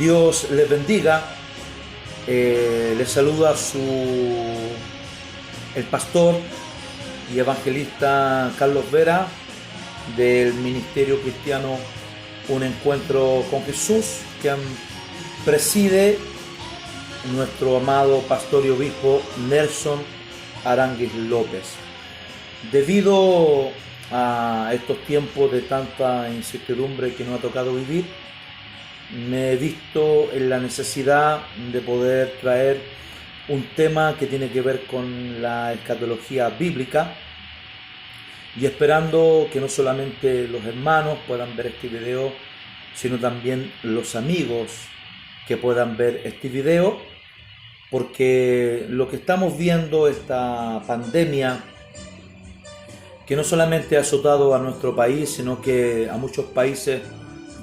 Dios les bendiga. Les saluda el pastor y evangelista Carlos Vera del Ministerio Cristiano Un Encuentro con Jesús, que preside nuestro amado pastor y obispo Nelson Aránguiz López. Debido a estos tiempos de tanta incertidumbre que nos ha tocado vivir, me he visto en la necesidad de poder traer un tema que tiene que ver con la escatología bíblica, y esperando que no solamente los hermanos puedan ver este video, sino también los amigos que puedan ver este video, porque lo que estamos viendo, esta pandemia, que no solamente ha azotado a nuestro país, sino que a muchos países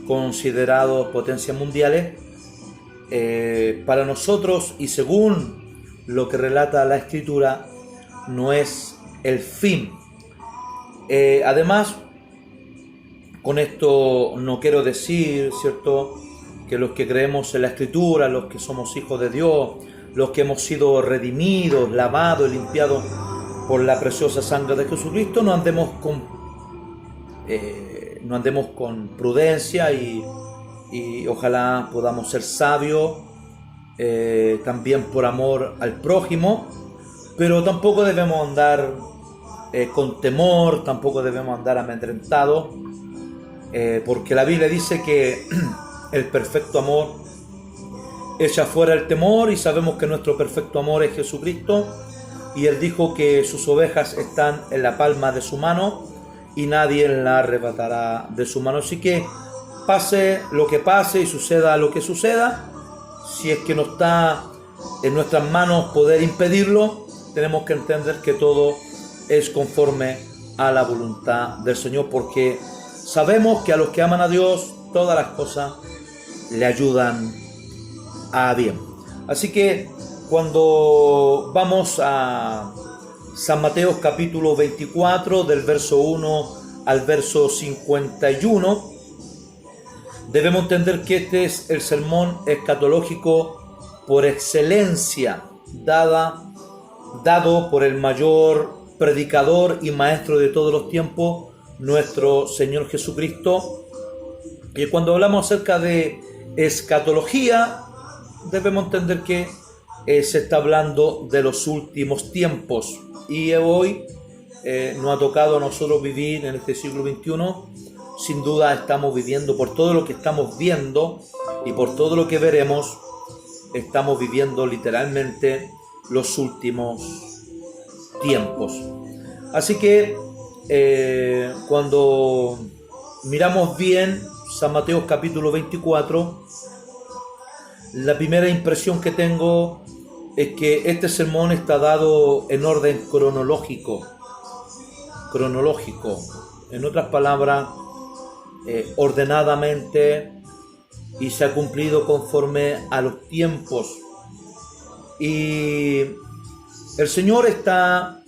considerados potencias mundiales, para nosotros, y según lo que relata la Escritura, no es el fin. Además, con esto no quiero decir, ¿cierto?, que los que creemos en la Escritura, los que somos hijos de Dios, los que hemos sido redimidos, lavados y limpiados por la preciosa sangre de Jesucristo, no andemos con prudencia y ojalá podamos ser sabios, también por amor al prójimo, pero tampoco debemos andar con temor, tampoco debemos andar amedrentados, porque la Biblia dice que el perfecto amor echa fuera el temor, y sabemos que nuestro perfecto amor es Jesucristo, y Él dijo que sus ovejas están en la palma de su mano y nadie la arrebatará de su mano. Así que pase lo que pase y suceda lo que suceda, si es que no está en nuestras manos poder impedirlo, tenemos que entender que todo es conforme a la voluntad del Señor, porque sabemos que a los que aman a Dios todas las cosas le ayudan a bien. Así que cuando vamos a San Mateo capítulo 24, del verso 1 al verso 51, debemos entender que este es el sermón escatológico por excelencia, dado por el mayor predicador y maestro de todos los tiempos, nuestro Señor Jesucristo. Y cuando hablamos acerca de escatología, debemos entender que se está hablando de los últimos tiempos, y hoy nos ha tocado a nosotros vivir en este siglo XXI. Sin duda estamos viviendo, por todo lo que estamos viendo y por todo lo que veremos, estamos viviendo literalmente los últimos tiempos. Así que cuando miramos bien San Mateo capítulo 24, la primera impresión que tengo es que este sermón está dado en orden cronológico. En otras palabras, ordenadamente, y se ha cumplido conforme a los tiempos. Y el Señor está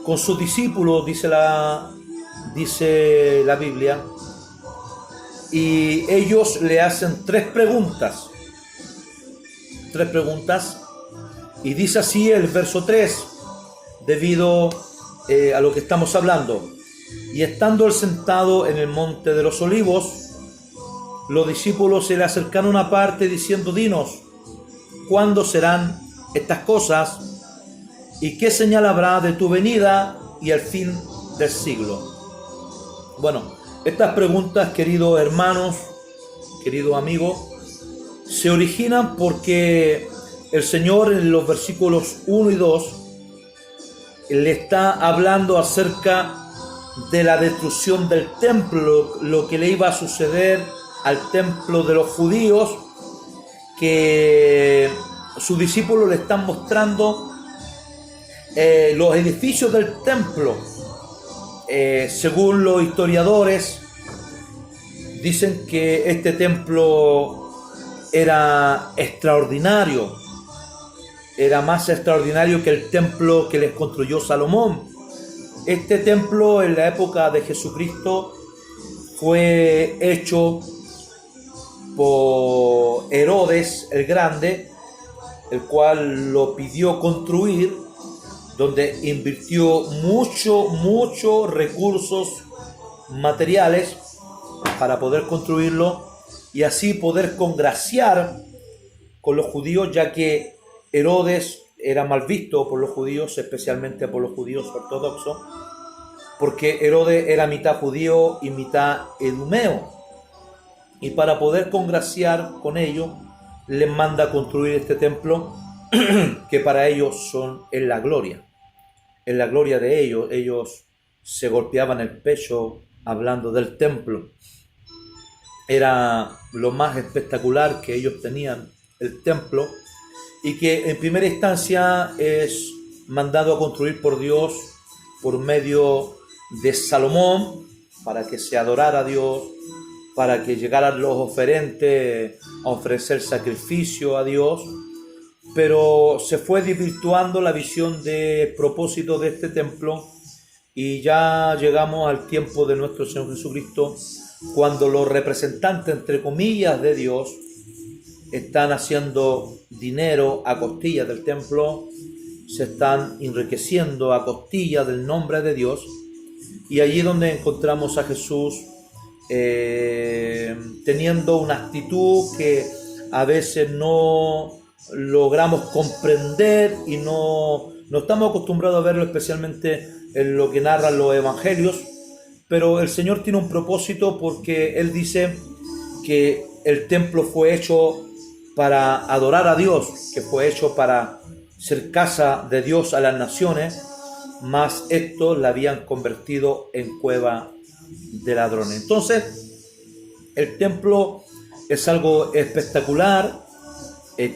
con sus discípulos, dice la Biblia, y ellos le hacen tres preguntas, y dice así el verso 3, debido a lo que estamos hablando: y estando él sentado en el monte de los olivos, los discípulos se le acercaron aparte diciendo: dinos, ¿cuándo serán estas cosas? ¿Y qué señal habrá de tu venida y el fin del siglo? Bueno, estas preguntas, queridos hermanos, queridos amigos, se originan porque el Señor en los versículos 1 y 2 le está hablando acerca de la destrucción del templo, lo que le iba a suceder al templo de los judíos, que sus discípulos le están mostrando los edificios del templo. Según los historiadores, dicen que este templo era extraordinario, era más extraordinario que el templo que les construyó Salomón. Este templo en la época de Jesucristo fue hecho por hizo Herodes el Grande, el cual lo pidió construir, donde invirtió muchos recursos materiales para poder construirlo y así poder congraciar con los judíos, ya que Herodes era mal visto por los judíos, especialmente por los judíos ortodoxos, porque Herodes era mitad judío y mitad edumeo. Y para poder congraciar con ellos, les manda a construir este templo que para ellos es la gloria. Es la gloria de ellos. Ellos se golpeaban el pecho hablando del templo. Era lo más espectacular que ellos tenían, el templo, y que en primera instancia es mandado a construir por Dios por medio de Salomón, para que se adorara a Dios, para que llegaran los oferentes a ofrecer sacrificio a Dios, pero se fue desvirtuando la visión de propósito de este templo y ya llegamos al tiempo de nuestro Señor Jesucristo, cuando los representantes, entre comillas, de Dios están haciendo dinero a costillas del templo, se están enriqueciendo a costillas del nombre de Dios, y allí donde encontramos a Jesús teniendo una actitud que a veces no logramos comprender y no estamos acostumbrados a verlo, especialmente en lo que narran los evangelios, pero el Señor tiene un propósito, porque Él dice que el templo fue hecho para adorar a Dios, que fue hecho para ser casa de Dios a las naciones, mas estos la habían convertido en cueva de ladrones. Entonces, el templo es algo espectacular,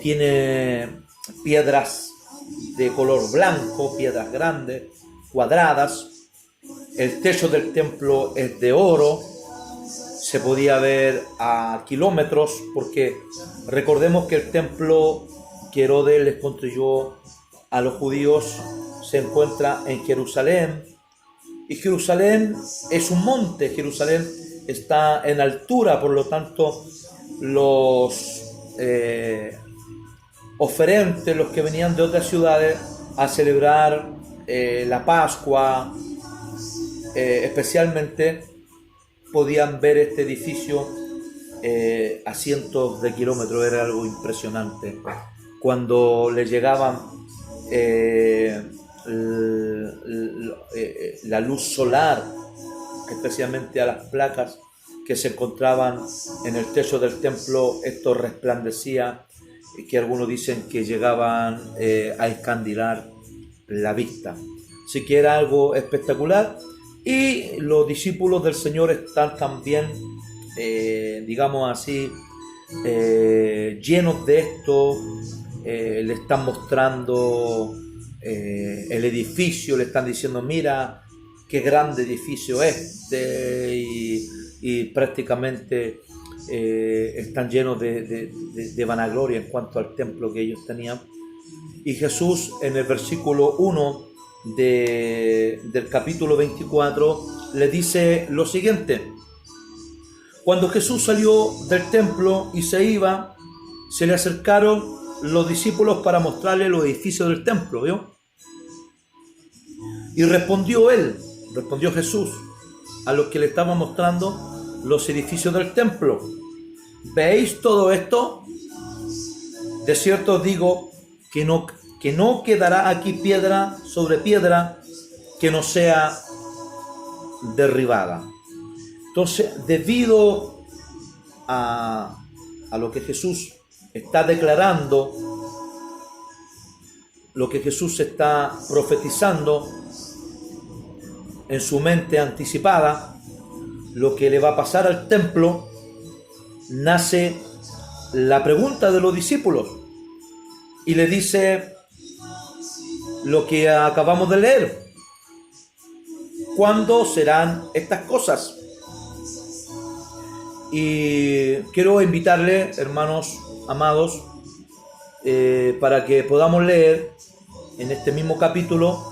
tiene piedras de color blanco, piedras grandes, cuadradas. El techo del templo es de oro, se podía ver a kilómetros, porque recordemos que el templo que Herodes les construyó a los judíos se encuentra en Jerusalén, y Jerusalén es un monte, Jerusalén está en altura, por lo tanto los oferentes, los que venían de otras ciudades a celebrar la Pascua, especialmente podían ver este edificio a cientos de kilómetros. Era algo impresionante. Cuando le llegaban la luz solar, especialmente a las placas que se encontraban en el techo del templo, esto resplandecía, que algunos dicen que llegaban a escandilar la vista. Así que era algo espectacular, y los discípulos del Señor están también, digamos así, llenos de esto. Le están mostrando el edificio, le están diciendo: mira qué grande edificio este, y prácticamente están llenos de vanagloria en cuanto al templo que ellos tenían. Y Jesús, en el versículo 1 del capítulo 24, le dice lo siguiente: cuando Jesús salió del templo y se iba, se le acercaron los discípulos para mostrarle los edificios del templo, ¿vio? Y respondió Jesús a los que le estaban mostrando los edificios del templo: ¿veis todo esto? De cierto os digo que no quedará aquí piedra sobre piedra que no sea derribada. Entonces, debido a lo que Jesús está declarando, lo que Jesús está profetizando en su mente anticipada, lo que le va a pasar al templo, nace la pregunta de los discípulos, y le dice lo que acabamos de leer: ¿cuándo serán estas cosas? Y quiero invitarle, hermanos amados, para que podamos leer en este mismo capítulo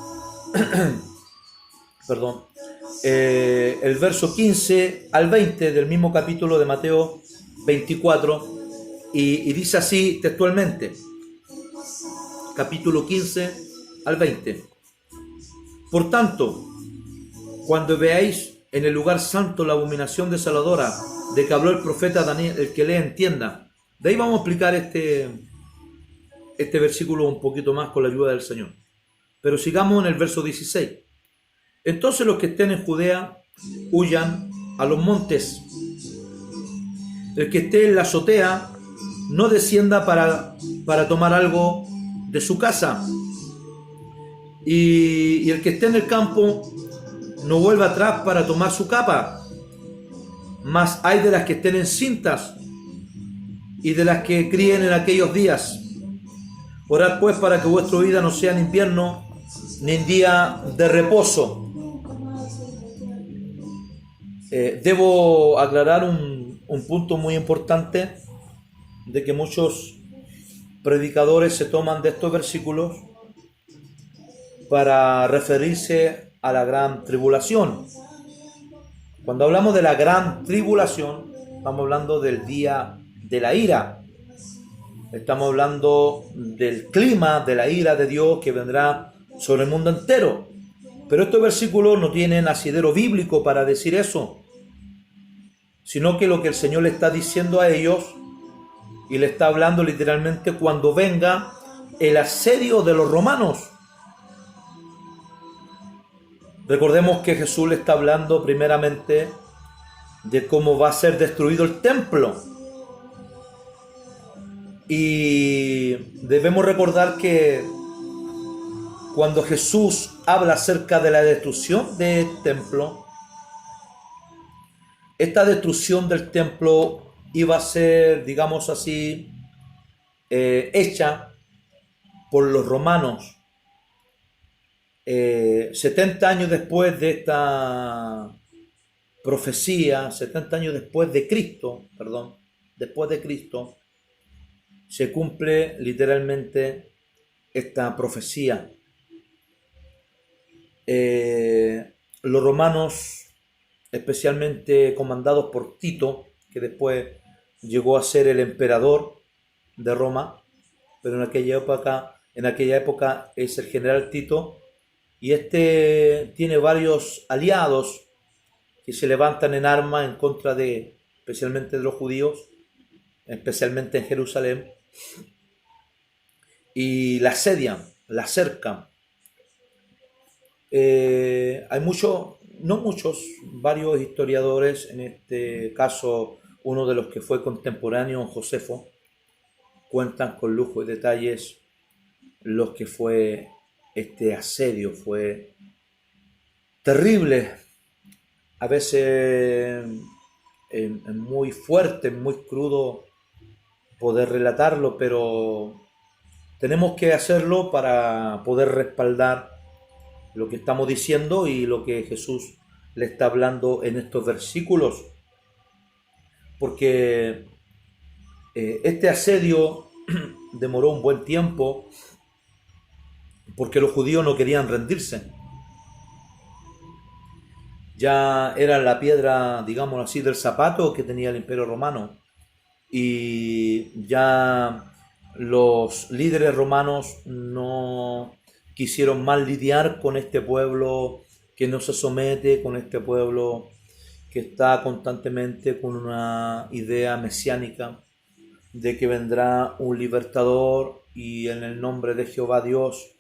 el verso 15 al 20 del mismo capítulo de Mateo 24, Y dice así textualmente, capítulo 15 al 20. Por tanto, cuando veáis en el lugar santo la abominación desoladora de que habló el profeta Daniel, el que le entienda. De ahí vamos a explicar este versículo un poquito más con la ayuda del Señor. Pero sigamos en el verso 16. Entonces los que estén en Judea huyan a los montes. El que esté en la azotea no descienda para tomar algo de su casa. Y el que esté en el campo no vuelva atrás para tomar su capa. Mas hay de las que estén encintas y de las que críen en aquellos días. Orad pues para que vuestra vida no sea en invierno ni en día de reposo. Debo aclarar un punto muy importante, de que muchos predicadores se toman de estos versículos para referirse a la gran tribulación. Cuando hablamos de la gran tribulación, estamos hablando del día de la ira. Estamos hablando del clima de la ira de Dios que vendrá sobre el mundo entero. Pero estos versículos no tienen asidero bíblico para decir eso, sino que lo que el Señor le está diciendo a ellos, y le está hablando literalmente cuando venga el asedio de los romanos. Recordemos que Jesús le está hablando primeramente de cómo va a ser destruido el templo. Y debemos recordar que cuando Jesús habla acerca de la destrucción del templo, esta destrucción del templo iba a ser, digamos así, hecha por los romanos 70 años después de esta profecía, 70 años después de Cristo, se cumple literalmente esta profecía. Los romanos, especialmente comandados por Tito, que después llegó a ser el emperador de Roma, pero en aquella época es el general Tito, y este tiene varios aliados que se levantan en armas en contra especialmente de los judíos, especialmente en Jerusalén, y la asedian, la cercan. Hay varios historiadores, en este caso uno de los que fue contemporáneo, Josefo, cuentan con lujo y detalles lo que fue este asedio. Fue terrible, a veces muy fuerte, muy crudo poder relatarlo, pero tenemos que hacerlo para poder respaldar lo que estamos diciendo y lo que Jesús le está hablando en estos versículos, porque este asedio demoró un buen tiempo porque los judíos no querían rendirse. Ya era la piedra, digamos así, del zapato que tenía el Imperio Romano, y ya los líderes romanos no quisieron más lidiar con este pueblo que no se somete, con este pueblo que está constantemente con una idea mesiánica de que vendrá un libertador y en el nombre de Jehová Dios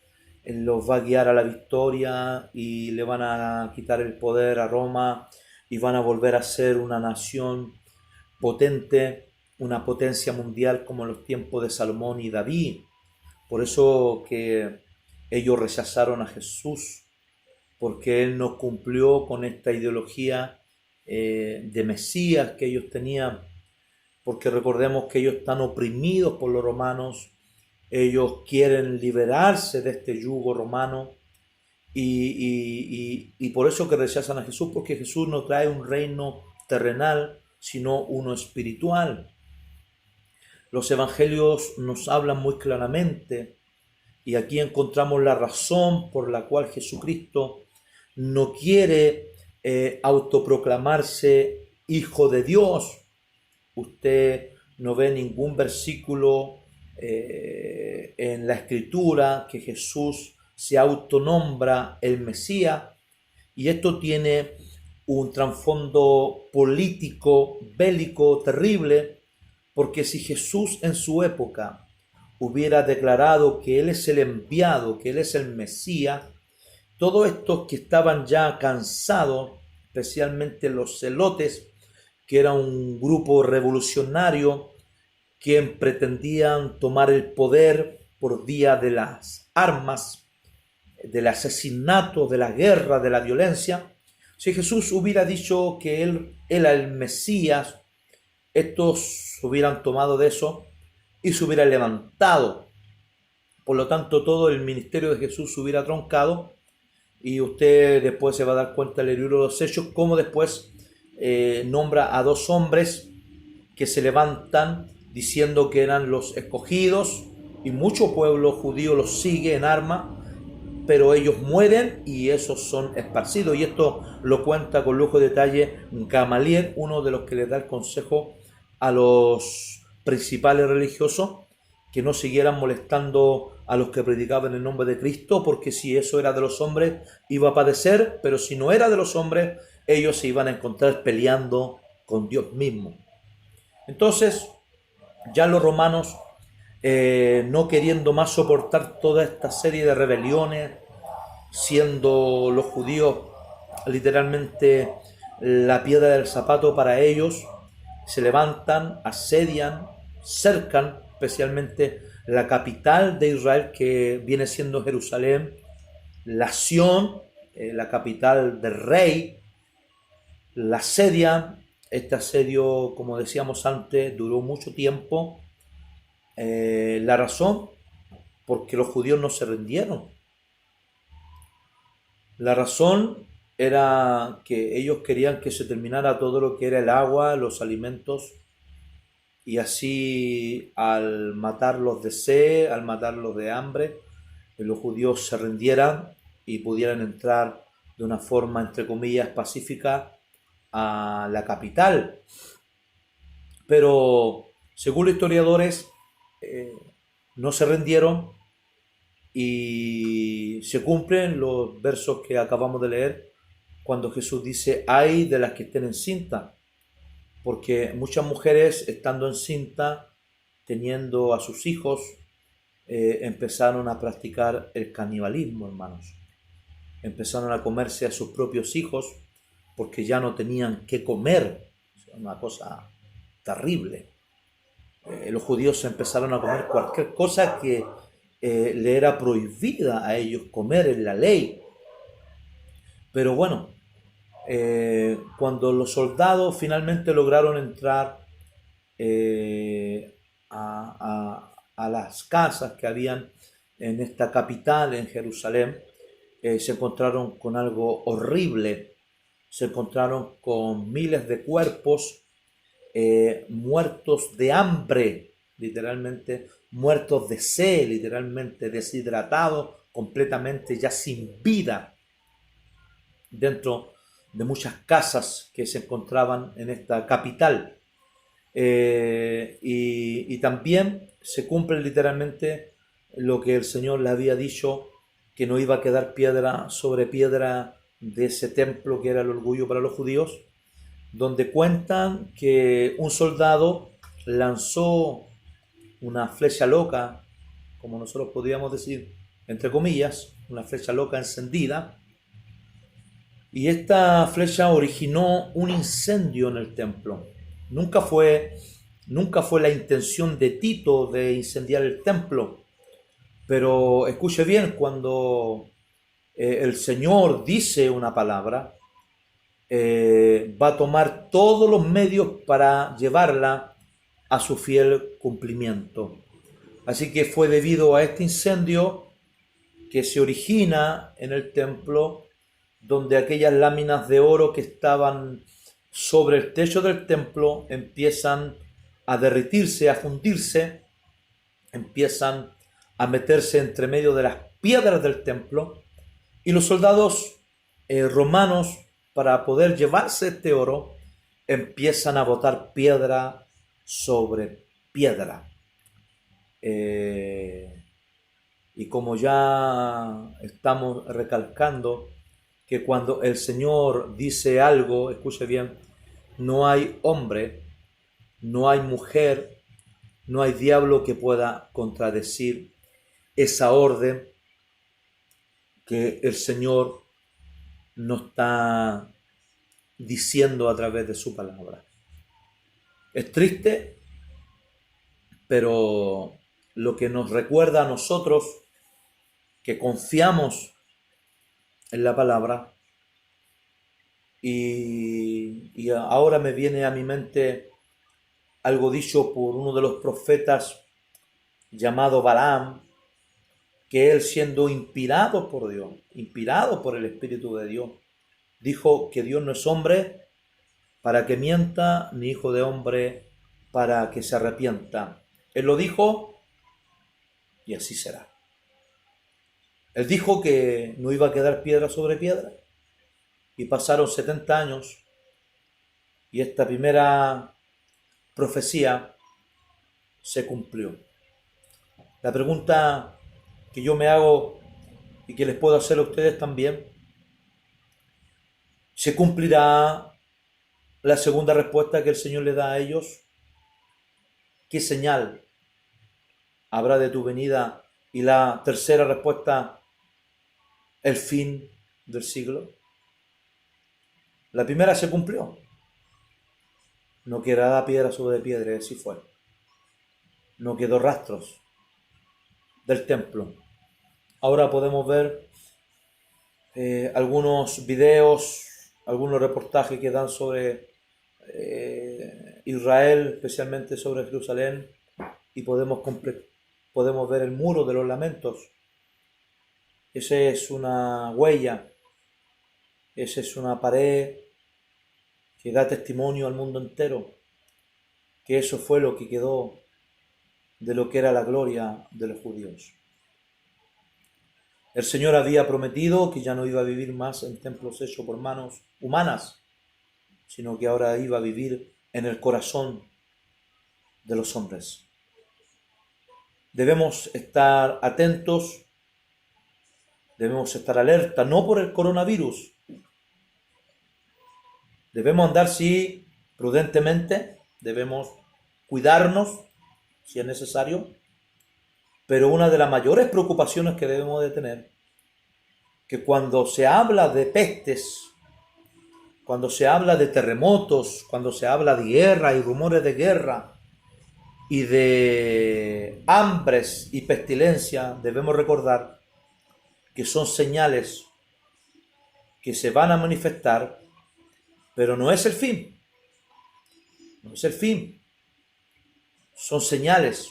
Él los va a guiar a la victoria y le van a quitar el poder a Roma y van a volver a ser una nación potente, una potencia mundial como en los tiempos de Salomón y David. Por eso que ellos rechazaron a Jesús, porque Él no cumplió con esta ideología de Mesías que ellos tenían, porque recordemos que ellos están oprimidos por los romanos, ellos quieren liberarse de este yugo romano y por eso que rechazan a Jesús, porque Jesús no trae un reino terrenal, sino uno espiritual. Los evangelios nos hablan muy claramente y aquí encontramos la razón por la cual Jesucristo no quiere autoproclamarse Hijo de Dios. Usted no ve ningún versículo en la Escritura que Jesús se autonombra el Mesías, y esto tiene un trasfondo político, bélico, terrible, porque si Jesús en su época hubiera declarado que Él es el enviado, que Él es el Mesías, todos estos que estaban ya cansados, especialmente los celotes, que era un grupo revolucionario que pretendían tomar el poder por vía de las armas, del asesinato, de la guerra, de la violencia. Si Jesús hubiera dicho que Él era el Mesías, estos hubieran tomado de eso y se hubiera levantado. Por lo tanto, todo el ministerio de Jesús se hubiera troncado, y usted después se va a dar cuenta del libro de los Hechos, cómo después nombra a dos hombres que se levantan diciendo que eran los escogidos, y mucho pueblo judío los sigue en armas, pero ellos mueren y esos son esparcidos. Y esto lo cuenta con lujo de detalle Gamaliel, uno de los que le da el consejo a los principales religiosos, que no siguieran molestando a los que predicaban el nombre de Cristo, porque si eso era de los hombres iba a padecer, pero si no era de los hombres, ellos se iban a encontrar peleando con Dios mismo. Entonces, ya los romanos, no queriendo más soportar toda esta serie de rebeliones, siendo los judíos literalmente la piedra del zapato para ellos, se levantan, asedian, cercan especialmente la capital de Israel, que viene siendo Jerusalén, la Sión, la capital del rey, la asedian. Este asedio, como decíamos antes, duró mucho tiempo. La razón, porque los judíos no se rindieron. La razón era que ellos querían que se terminara todo lo que era el agua, los alimentos, y así al matarlos de sed, al matarlos de hambre, los judíos se rindieran y pudieran entrar de una forma, entre comillas, pacífica a la capital. Pero según los historiadores, no se rindieron, y se cumplen los versos que acabamos de leer cuando Jesús dice: ay de las que estén encintas, porque muchas mujeres, estando encinta, teniendo a sus hijos, empezaron a practicar el canibalismo, hermanos. Empezaron a comerse a sus propios hijos porque ya no tenían qué comer. Una cosa terrible. Los judíos empezaron a comer cualquier cosa que le era prohibida a ellos comer en la ley. Pero bueno, cuando los soldados finalmente lograron entrar a las casas que habían en esta capital, en Jerusalén, se encontraron con algo horrible. Se encontraron con miles de cuerpos muertos de hambre, literalmente, muertos de sed, literalmente deshidratados, completamente ya sin vida, dentro de muchas casas que se encontraban en esta capital. Y también se cumple literalmente lo que el Señor le había dicho, que no iba a quedar piedra sobre piedra de ese templo que era el orgullo para los judíos, donde cuentan que un soldado lanzó una flecha loca, como nosotros podríamos decir, entre comillas, una flecha loca encendida, y esta flecha originó un incendio en el templo. Nunca fue la intención de Tito de incendiar el templo, pero escuche bien, cuando el Señor dice una palabra, va a tomar todos los medios para llevarla a su fiel cumplimiento. Así que fue debido a este incendio que se origina en el templo, donde aquellas láminas de oro que estaban sobre el techo del templo empiezan a derretirse, a fundirse, empiezan a meterse entre medio de las piedras del templo, y los soldados romanos, para poder llevarse este oro, empiezan a botar piedra sobre piedra. Y como ya estamos recalcando que cuando el Señor dice algo, escuche bien, no hay hombre, no hay mujer, no hay diablo que pueda contradecir esa orden que el Señor nos está diciendo a través de su palabra. Es triste, pero lo que nos recuerda a nosotros que confiamos en la palabra, y ahora me viene a mi mente algo dicho por uno de los profetas llamado Balaam, que él, siendo inspirado por Dios, inspirado por el Espíritu de Dios, dijo que Dios no es hombre para que mienta, ni hijo de hombre para que se arrepienta. Él lo dijo y así será. Él dijo que no iba a quedar piedra sobre piedra, y pasaron 70 años y esta primera profecía se cumplió. La pregunta que yo me hago y que les puedo hacer a ustedes también: ¿se cumplirá la segunda respuesta que el Señor le da a ellos? ¿Qué señal habrá de tu venida? Y la tercera respuesta: el fin del siglo. La primera se cumplió. No quedará piedra sobre piedra, y así fue. No quedó rastros del templo. Ahora podemos ver algunos videos, algunos reportajes que dan sobre Israel, especialmente sobre Jerusalén, y podemos ver el muro de los lamentos. Esa es una huella, esa es una pared que da testimonio al mundo entero que eso fue lo que quedó de lo que era la gloria de los judíos. El Señor había prometido que ya no iba a vivir más en templos hechos por manos humanas, sino que ahora iba a vivir en el corazón de los hombres. Debemos estar atentos, debemos estar alerta, no por el coronavirus. Debemos andar, sí, prudentemente, debemos cuidarnos si es necesario, pero una de las mayores preocupaciones que debemos de tener, que cuando se habla de pestes, cuando se habla de terremotos, cuando se habla de guerra y rumores de guerra y de hambres y pestilencia, debemos recordar que son señales que se van a manifestar, pero no es el fin. No es el fin. Son señales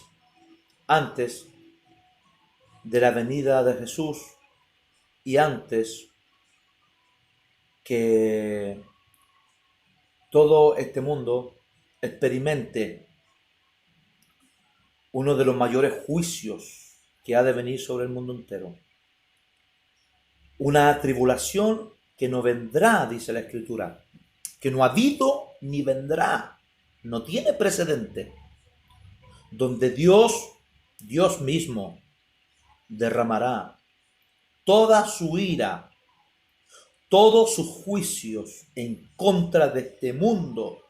antes de la venida de Jesús y antes que todo este mundo experimente uno de los mayores juicios que ha de venir sobre el mundo entero. Una tribulación que no vendrá, dice la Escritura, que no ha habido ni vendrá, no tiene precedente, donde Dios mismo derramará toda su ira, todos sus juicios en contra de este mundo,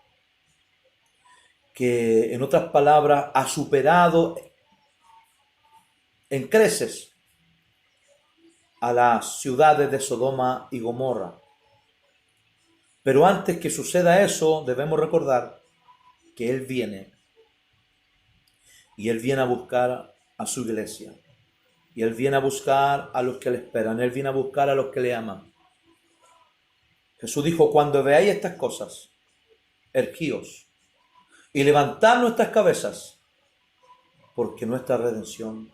que en otras palabras ha superado en creces a las ciudades de Sodoma y Gomorra. Pero antes que suceda eso, debemos recordar que Él viene, y Él viene a buscar a su iglesia, y Él viene a buscar a los que le esperan, Él viene a buscar a los que le aman. Jesús dijo: cuando veáis estas cosas, erguíos y levantad nuestras cabezas, porque nuestra redención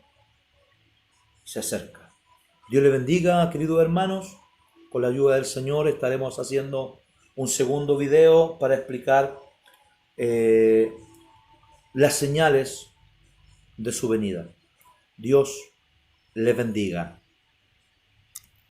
se acerca. Dios le bendiga, queridos hermanos. Con la ayuda del Señor estaremos haciendo un segundo video para explicar las señales de su venida. Dios le bendiga.